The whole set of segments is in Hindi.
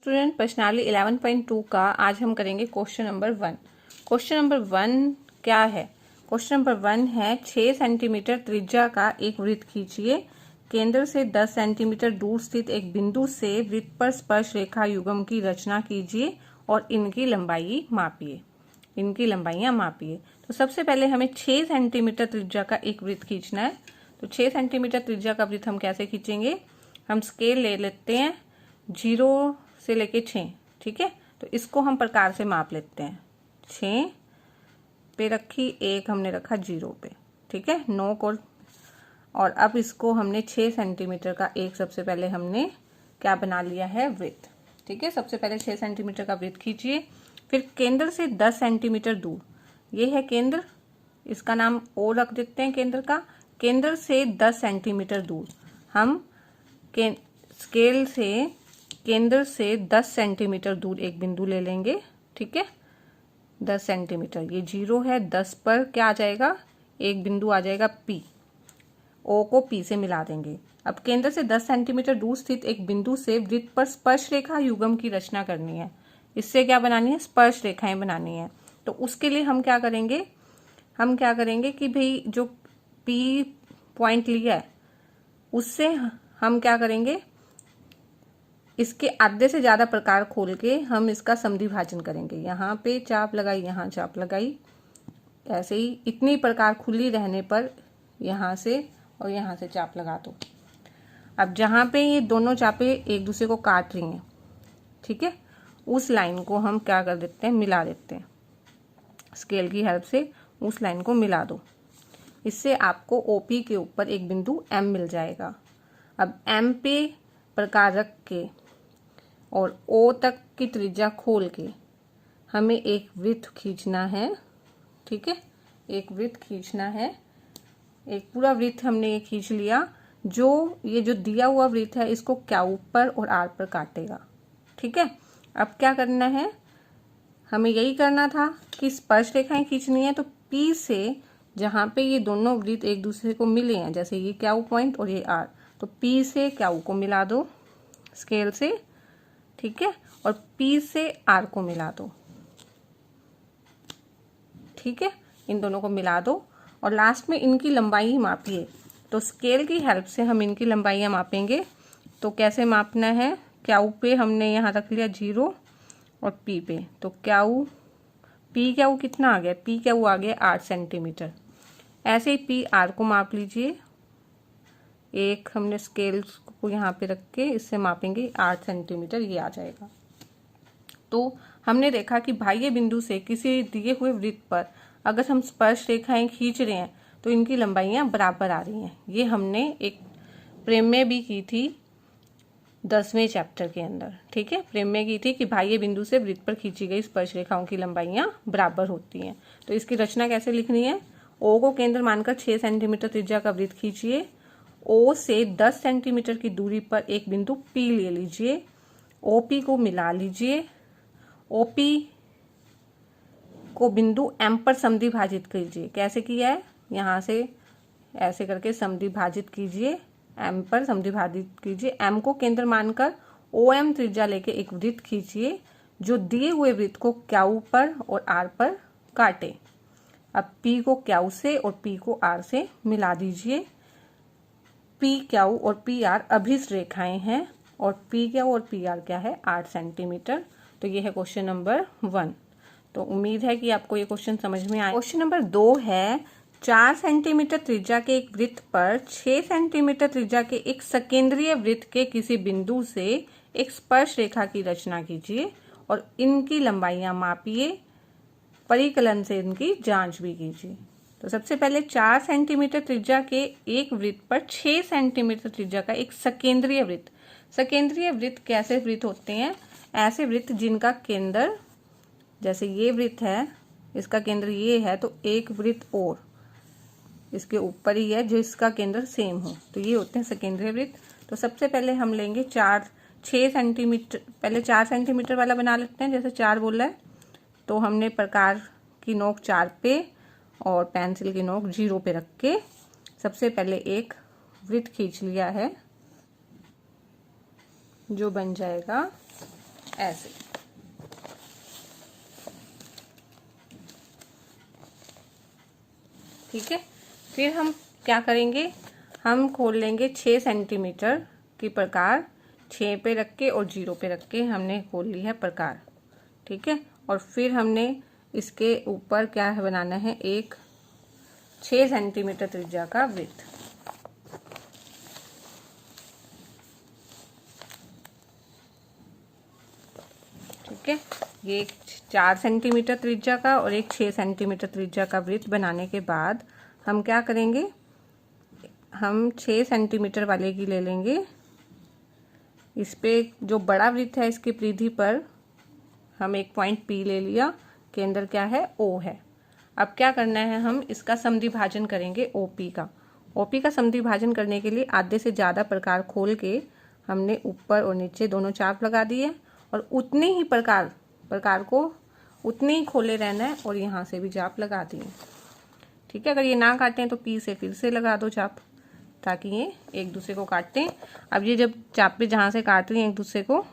स्टूडेंट प्रश्नावली 11.2 का आज हम करेंगे क्वेश्चन नंबर 1। क्वेश्चन नंबर 1 क्या है? क्वेश्चन नंबर 1 है 6 सेंटीमीटर त्रिज्या का एक वृत्त खींचिए। केंद्र से 10 सेंटीमीटर दूर स्थित एक बिंदु से वृत्त पर स्पर्श रेखा युग्म की रचना कीजिए और इनकी लंबाई मापिए। इनकी लंबाइयां मापिए। तो सबसे पहले हमें 6 सेंटीमीटर त्रिज्या का एक वृत्त खींचना है। तो 6 सेंटीमीटर त्रिज्या का वृत्त हम कैसे खींचेंगे? हम स्केल ले लेते हैं 0 से लेके 6, ठीक है। तो इसको हम प्रकार से माप लेते हैं। 6 पे रखी, 1 हमने रखा 0 पे, ठीक है। 9 को और अब इसको हमने 6 सेंटीमीटर का एक सबसे पहले हमने क्या बना लिया है? वृत्त, ठीक है। सबसे पहले 6 सेंटीमीटर का वृत्त खींचिए। फिर केंद्र से 10 सेंटीमीटर दूर, ये है केंद्र, इसका नाम ओ रख देते हैं केंद्र का। केंद्र से 10 सेंटीमीटर दूर हम स्केल से केंद्र से 10 सेंटीमीटर दूर एक बिंदु ले लेंगे, ठीक है। 10 सेंटीमीटर, ये 0 है, 10 पर क्या आ जाएगा? एक बिंदु आ जाएगा P। O को P से मिला देंगे। अब केंद्र से 10 सेंटीमीटर दूर स्थित एक बिंदु से वृत्त पर स्पर्श रेखा युग्म की रचना करनी है। इससे क्या बनानी है? स्पर्श रेखाएं बनानी है। तो उसके लिए हम क्या करेंगे? हम क्या करेंगे कि भाई जो P पॉइंट लिया है उससे हम क्या करेंगे? इसके आधे से ज्यादा प्रकार खोल के हम इसका समद्विभाजन करेंगे। यहाँ पे चाप लगाई, यहाँ चाप लगाई, ऐसे ही इतनी प्रकार खुली रहने पर यहाँ से और यहाँ से चाप लगा दो। अब जहाँ पे ये दोनों चापे एक दूसरे को काट रही हैं, ठीक है, उस लाइन को हम क्या कर देते हैं? मिला देते हैं। स्केल की हेल्प से उस लाइन को मिला दो। इससे आपको OP के ऊपर एक बिंदु M मिल जाएगा। अब M पे प्रकार रख के और O तक की त्रिज्या खोल के हमें एक वृत्त खींचना है, ठीक है। एक वृत्त खींचना है, एक पूरा वृत्त हमने ये खींच लिया। ये जो दिया हुआ वृत्त है इसको Q पर और R पर काटेगा, ठीक है। अब क्या करना है? हमें यही करना था कि स्पर्श रेखाएं खींचनी है। तो P से जहाँ पे ये दोनों वृत्त एक दूसरे को मिले हैं, जैसे ये Q पॉइंट और ये R, तो P से Q को मिला दो स्केल से, ठीक है, और P से R को मिला दो, ठीक है। इन दोनों को मिला दो और लास्ट में इनकी लंबाई मापिए। तो स्केल की हेल्प से हम इनकी लंबाइयां मापेंगे। तो कैसे मापना है? Q पे हमने यहाँ रख लिया 0 और P पे, तो Q कितना आ गया? Q आ गया 8 सेंटीमीटर। ऐसे ही PR को माप लीजिए। एक हमने स्केल को यहाँ पे रख के इससे मापेंगे 8 सेंटीमीटर, ये आ जाएगा। तो हमने देखा कि बाह्य बिंदु से किसी दिए हुए वृत्त पर अगर हम स्पर्श रेखाएं खींच रहे हैं तो इनकी लंबाइयां बराबर आ रही हैं। ये हमने एक प्रमेय भी की थी 10वें चैप्टर के अंदर, ठीक है। प्रमेय की थी कि बाह्य बिंदु से वृत्त पर खींची गई स्पर्श रेखाओं की लंबाइयां बराबर होती हैं। तो इसकी रचना कैसे लिखनी है? O को केंद्र मानकर 6 सेंटीमीटर त्रिज्या का वृत्त खींचिए। O से 10 सेंटीमीटर की दूरी पर एक बिंदु P ले लीजिए। OP को मिला लीजिए। OP को बिंदु M पर समद्विभाजित कीजिए। कैसे किया है? यहाँ से ऐसे करके समद्विभाजित कीजिए, M पर समद्विभाजित कीजिए। M को केंद्र मानकर OM त्रिज्या लेके एक वृत्त खींचिए जो दिए हुए वृत्त को Q पर और R पर काटे। अब P को Q से और P को R से मिला दीजिए। PQ और PR अभिष्ट रेखाएं हैं और PQ और PR क्या है? 8 सेंटीमीटर। तो ये है क्वेश्चन नंबर 1। तो उम्मीद है कि आपको ये क्वेश्चन समझ में आया। क्वेश्चन नंबर 2 है 4 सेंटीमीटर त्रिज्या के एक वृत्त पर 6 सेंटीमीटर त्रिज्या के एक सकेंद्रीय वृत्त के किसी बिंदु से एक स्पर्श रेखा की रचना कीजिए और इनकी लंबाइयां मापिए। परिकलन से इनकी जांच भी कीजिए। तो सबसे पहले 4 सेंटीमीटर त्रिज्या के एक वृत्त पर 6 सेंटीमीटर त्रिज्या का एक सकेंद्रीय वृत्त। सकेंद्रीय वृत्त कैसे वृत्त होते हैं? ऐसे वृत्त जिनका केंद्र, जैसे ये वृत्त है, इसका केंद्र ये है, तो एक वृत्त और इसके ऊपर ही है जो इसका केंद्र सेम हो, तो ये होते हैं सकेंद्रीय वृत्त। तो सबसे पहले हम लेंगे 6 सेंटीमीटर, पहले 4 सेंटीमीटर वाला बना लेते हैं। जैसे 4 बोला है तो हमने प्रकार की नोक 4 पे और पेंसिल की नोक 0 पे रख के सबसे पहले एक वृत्त खींच लिया है जो बन जाएगा ऐसे। ठीक है, फिर हम क्या करेंगे, हम खोल लेंगे 6 सेंटीमीटर की प्रकार, 6 पे रख के और 0 पे रख के हमने खोल ली है प्रकार। ठीक है, और फिर हमने इसके ऊपर क्या है बनाना है, एक 6 सेंटीमीटर त्रिज्या का वृत्त। ठीक है, ये एक 4 सेंटीमीटर त्रिज्या का और एक 6 सेंटीमीटर त्रिज्या का वृत्त बनाने के बाद हम क्या करेंगे, हम 6 सेंटीमीटर वाले की ले लेंगे। इस पे जो बड़ा वृत्त है इसकी परिधि पर हम एक पॉइंट P ले लिया, केंद्र क्या है, O है। अब क्या करना है, हम इसका समद्विभाजन करेंगे OP का। OP का समद्विभाजन करने के लिए आधे से ज़्यादा प्रकार खोल के हमने ऊपर और नीचे दोनों चाप लगा दिए और उतने ही प्रकार को उतने ही खोले रहना है और यहाँ से भी चाप लगा दिए। ठीक है, अगर ये ना काटें तो P से फिर से लगा दो चाप, ताकि ये एक दूसरे को काटते। अब ये जब चाप पे जहाँ से काट रही हैं एक दूसरे को,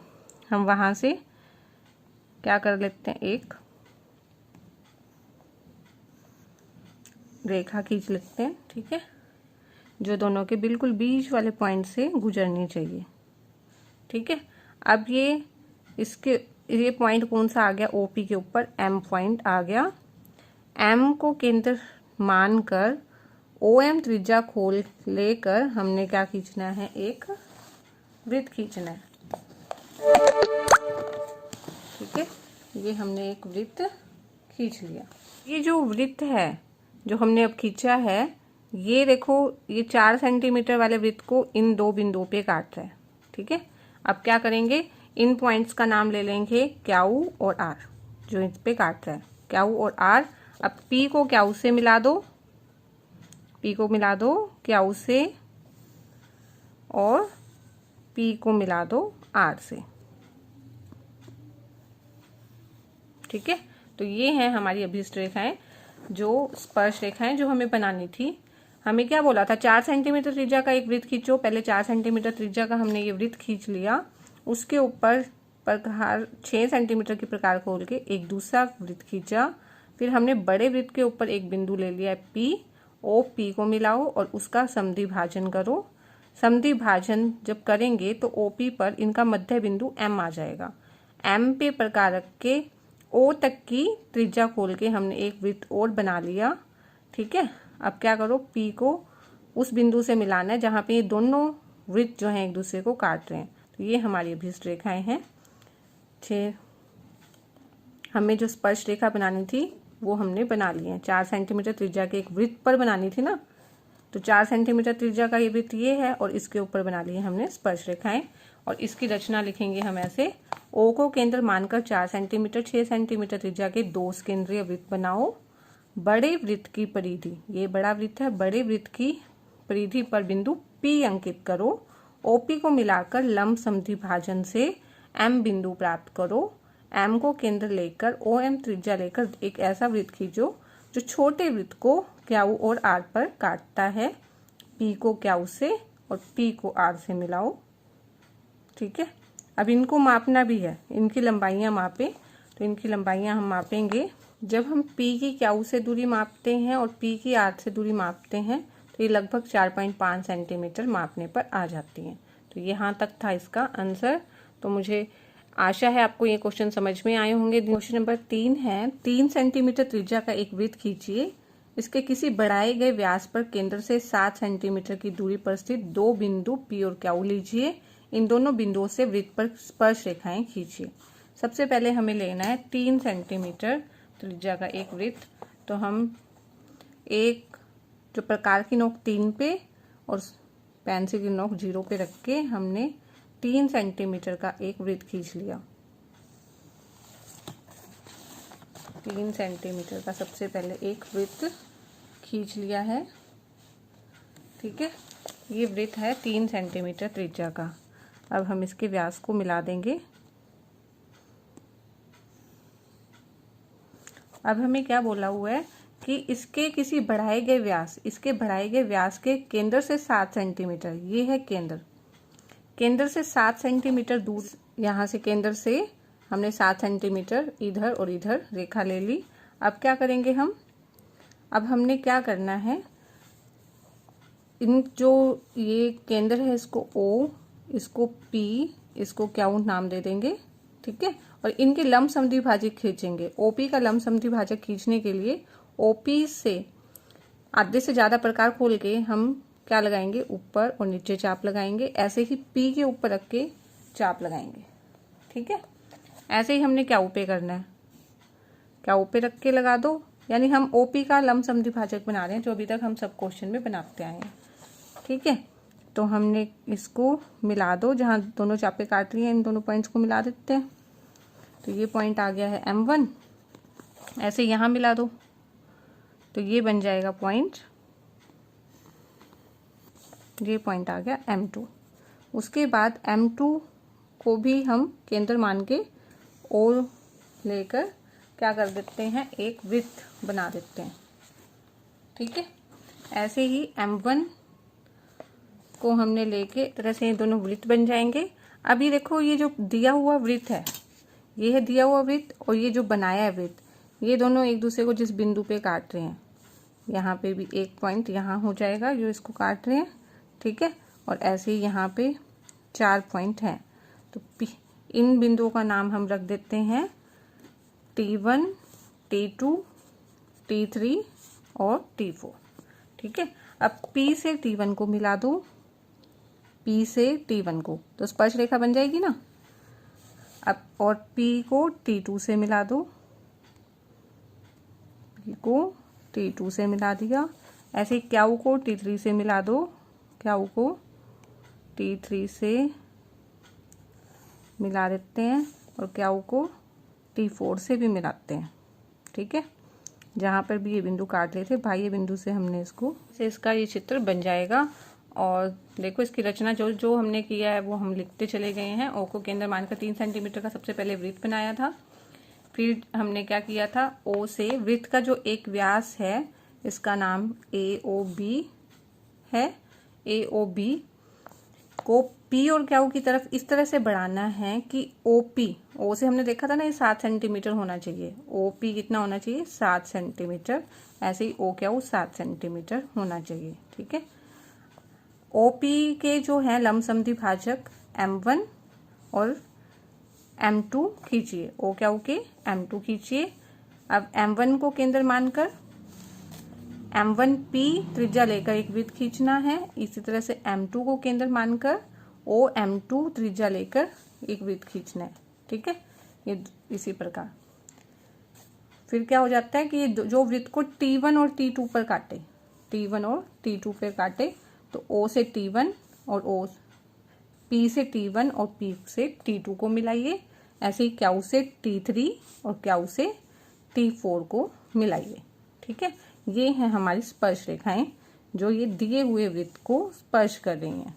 हम वहाँ से क्या कर लेते हैं, एक रेखा खींच लेते हैं। ठीक है, जो दोनों के बिल्कुल बीच वाले पॉइंट से गुजरनी चाहिए। ठीक है, अब ये पॉइंट कौन सा आ गया, OP के ऊपर M पॉइंट आ गया। M को केंद्र मानकर OM त्रिज्या खोल लेकर हमने क्या खींचना है, एक वृत्त खींचना है। ठीक है, ये हमने एक वृत्त खींच लिया। ये जो वृत्त है जो हमने अब खींचा है, ये देखो, ये 4 सेंटीमीटर वाले वृत्त को इन 2 बिंदुओं पे काट रहा है। ठीक है, अब क्या करेंगे, इन पॉइंट्स का नाम ले लेंगे क्यू और R, जो इस पे काट रहा है, क्यू और R। अब P को क्यू से मिला दो, P को मिला दो क्यू से, और P को मिला दो R से। ठीक है, तो ये है हमारी अभिष्ट रेखाएं, जो स्पर्श रेखाएं जो हमें बनानी थी। हमें क्या बोला था, 4 सेंटीमीटर त्रिज्या का एक वृत्त खींचो। पहले 4 सेंटीमीटर त्रिज्या का हमने ये वृत्त खींच लिया, उसके ऊपर प्रकार 6 सेंटीमीटर की प्रकार खोल के एक दूसरा वृत्त खींचा। फिर हमने बड़े वृत्त के ऊपर एक बिंदु ले लिया P, OP को मिलाओ और उसका समद्विभाजन करो। समद्विभाजन जब करेंगे तो OP पर इनका मध्य बिंदु M आ जाएगा। M पे प्रकार रख के O तक की त्रिज्या खोल के हमने एक वृत्त और बना लिया। ठीक है, अब क्या करो, P को उस बिंदु से मिलाना है जहाँ पे ये दोनों वृत्त जो हैं एक दूसरे को काट रहे हैं। तो ये हमारी अभिष्ट रेखाएं हैं। 6 हमें जो स्पर्श रेखा बनानी थी वो हमने बना ली है। 4 सेंटीमीटर त्रिज्या के एक वृत्त पर बनानी थी ना, तो 4 सेंटीमीटर त्रिज्या का ये वृत्त ये है और इसके ऊपर बना ली है हमने स्पर्श रेखाएं। और इसकी रचना लिखेंगे हम ऐसे, O को केंद्र मानकर 4 सेंटीमीटर 6 सेंटीमीटर त्रिज्या के 2 केंद्रीय वृत्त बनाओ। बड़े वृत्त की परिधि, ये बड़ा वृत्त है, बड़े वृत्त की परिधि पर बिंदु P अंकित करो। OP को मिलाकर लंब समद्विभाजन से M बिंदु प्राप्त करो। M को केंद्र लेकर OM त्रिज्या लेकर एक ऐसा वृत्त खींचो जो छोटे वृत्त को क्यू और R पर काटता है। P को क्यू से और P को R से मिलाओ। ठीक है, अब इनको मापना भी है, इनकी लंबाइयां मापे, तो इनकी लंबाइयां हम मापेंगे। जब हम P की क्यू से दूरी मापते हैं और P की R से दूरी मापते हैं तो ये लगभग 4.5 सेंटीमीटर मापने पर आ जाती हैं। तो यहाँ तक था इसका आंसर। तो मुझे आशा है आपको ये क्वेश्चन समझ में आए होंगे। क्वेश्चन नंबर 3 है, 3 सेंटीमीटर त्रिज्या का एक वृत्त खींचिए। इसके किसी बढ़ाए गए व्यास पर केंद्र से 7 सेंटीमीटर की दूरी पर स्थित 2 बिंदु P और Q लीजिए। इन दोनों बिंदुओं से वृत्त पर स्पर्श रेखाएं खींचिए। सबसे पहले हमें लेना है 3 सेंटीमीटर त्रिज्या का एक वृत्त। तो हम एक जो प्रकार की नोक 3 पे और पेंसिल की नोक 0 पे रख के हमने 3 सेंटीमीटर का एक वृत्त खींच लिया। 3 सेंटीमीटर का सबसे पहले एक वृत्त खींच लिया है। ठीक है, ये वृत्त है 3 सेंटीमीटर त्रिज्या का। अब हम इसके व्यास को मिला देंगे। अब हमें क्या बोला हुआ है कि इसके किसी बढ़ाए गए व्यास, इसके बढ़ाए गए व्यास के केंद्र से 7 सेंटीमीटर, ये है केंद्र, केंद्र से 7 सेंटीमीटर दूर, यहाँ से केंद्र से हमने 7 सेंटीमीटर इधर और इधर रेखा ले ली। अब क्या करेंगे हम, अब हमने क्या करना है, इन जो ये केंद्र है इसको O, इसको P, इसको क्यू नाम दे देंगे, ठीक है। और इनके लंब समद्विभाजक खींचेंगे। OP का लंब समद्विभाजक खींचने के लिए OP से आधे से ज्यादा प्रकार खोल के हम क्या लगाएंगे, ऊपर और नीचे चाप लगाएंगे। ऐसे ही P के ऊपर रख के चाप लगाएंगे, ठीक है। ऐसे ही हमने क्या पे करना है, क्या पे रख के लगा दो, यानी हम OP का लंब समद्विभाजक बना रहे हैं, जो अभी तक हम सब क्वेश्चन में बनाते आए हैं, ठीक है। तो हमने इसको मिला दो, जहां दोनों चापे काट रही हैं इन दोनों पॉइंट्स को मिला देते हैं। तो ये पॉइंट आ गया है M1, ऐसे यहां मिला दो तो ये बन जाएगा पॉइंट, ये पॉइंट आ गया M2। उसके बाद M2 को भी हम केंद्र मान के O लेकर क्या कर देते हैं, एक वृत्त बना देते हैं, ठीक है। ऐसे ही M1 को हमने लेके तरह से ये दोनों वृत्त बन जाएंगे। अब ये देखो, ये जो दिया हुआ वृत्त है, ये है दिया हुआ वृत्त, और ये जो बनाया है वृत्त, ये दोनों एक दूसरे को जिस बिंदु पे काट रहे हैं, यहाँ पे भी एक पॉइंट यहाँ हो जाएगा जो इसको काट रहे हैं, ठीक है। और ऐसे ही यहाँ पे 4 पॉइंट हैं, तो इन बिंदुओं का नाम हम रख देते हैं T1, T2, T3 और T4, ठीक है। अब P से T1 को मिला दो, P से T1 को, तो स्पर्श रेखा बन जाएगी ना। अब और P को T2 से मिला दो, P को T2 से मिला दिया। ऐसे ही क्यू को T3 से मिला दो, क्यू को T3 से मिला देते हैं, और क्यू को T4 से भी मिलाते हैं, ठीक है। जहाँ पर भी ये बिंदु काट लेते भाई, ये बिंदु से हमने इसको से इसका ये चित्र बन जाएगा। और देखो इसकी रचना जो जो हमने किया है वो हम लिखते चले गए हैं। O को केंद्र मानकर 3 सेंटीमीटर का सबसे पहले वृत्त बनाया था। फिर हमने क्या किया था, O से वृत्त का जो एक व्यास है इसका नाम AOB है। AOB को P और क्यू की तरफ इस तरह से बढ़ाना है कि OP, O से हमने देखा था ना ये 7 सेंटीमीटर होना चाहिए, OP कितना होना चाहिए, 7 सेंटीमीटर। ऐसे ही O क्यू 7 सेंटीमीटर होना चाहिए, ठीक है। OP के जो है लंब समद्विभाजक M1 और M2 खींचिए, O क्यू के M2 खींचिए। अब M1 को केंद्र मानकर M1P त्रिज्या लेकर एक वृत्त खींचना है। इसी तरह से M2 को केंद्र मानकर OM2 त्रिज्या लेकर एक वृत्त खींचना है, ठीक है। ये इसी प्रकार फिर क्या हो जाता है कि ये जो वृत्त को T1 और T2 पर काटे, T1 और T2 पर काटे, तो O से T1 और P से T1 और P से T2 को मिलाइए। ऐसे ही क्यू से T3 और क्यू से T4 को मिलाइए, ठीक है। ये हैं हमारी स्पर्श रेखाएं जो ये दिए हुए वृत्त को स्पर्श कर रही हैं।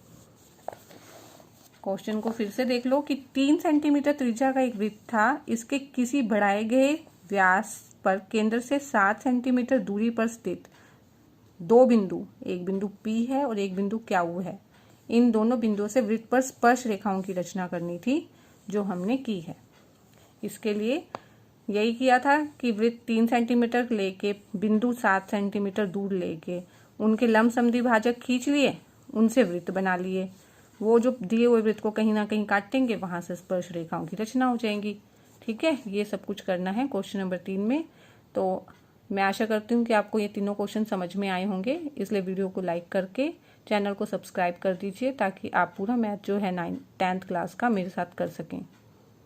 क्वेश्चन को फिर से देख लो कि 3 सेंटीमीटर त्रिज्या का एक वृत्त था, इसके किसी बढ़ाए गए व्यास पर केंद्र से 7 सेंटीमीटर दूरी पर स्थित दो बिंदु, एक बिंदु P है और एक बिंदु Q है। इन दोनों बिंदुओं से वृत्त पर स्पर्श रेखाओं की रचना करनी थी, जो हमने की है। इसके लिए यही किया था कि वृत्त 3 सेंटीमीटर लेके बिंदु 7 सेंटीमीटर दूर लेके उनके लंब समद्विभाजक खींच लिए, उनसे वृत्त बना लिए। वो जो दिए हुए वृत्त को कहीं ना कहीं काटेंगे, वहां से स्पर्श रेखाओं की रचना हो जाएंगी, ठीक है। ये सब कुछ करना है क्वेश्चन नंबर 3 में। तो मैं आशा करती हूँ कि आपको ये तीनों क्वेश्चन समझ में आए होंगे। इसलिए वीडियो को लाइक करके चैनल को सब्सक्राइब कर दीजिए, ताकि आप पूरा मैथ जो है 10th क्लास का मेरे साथ कर सकें।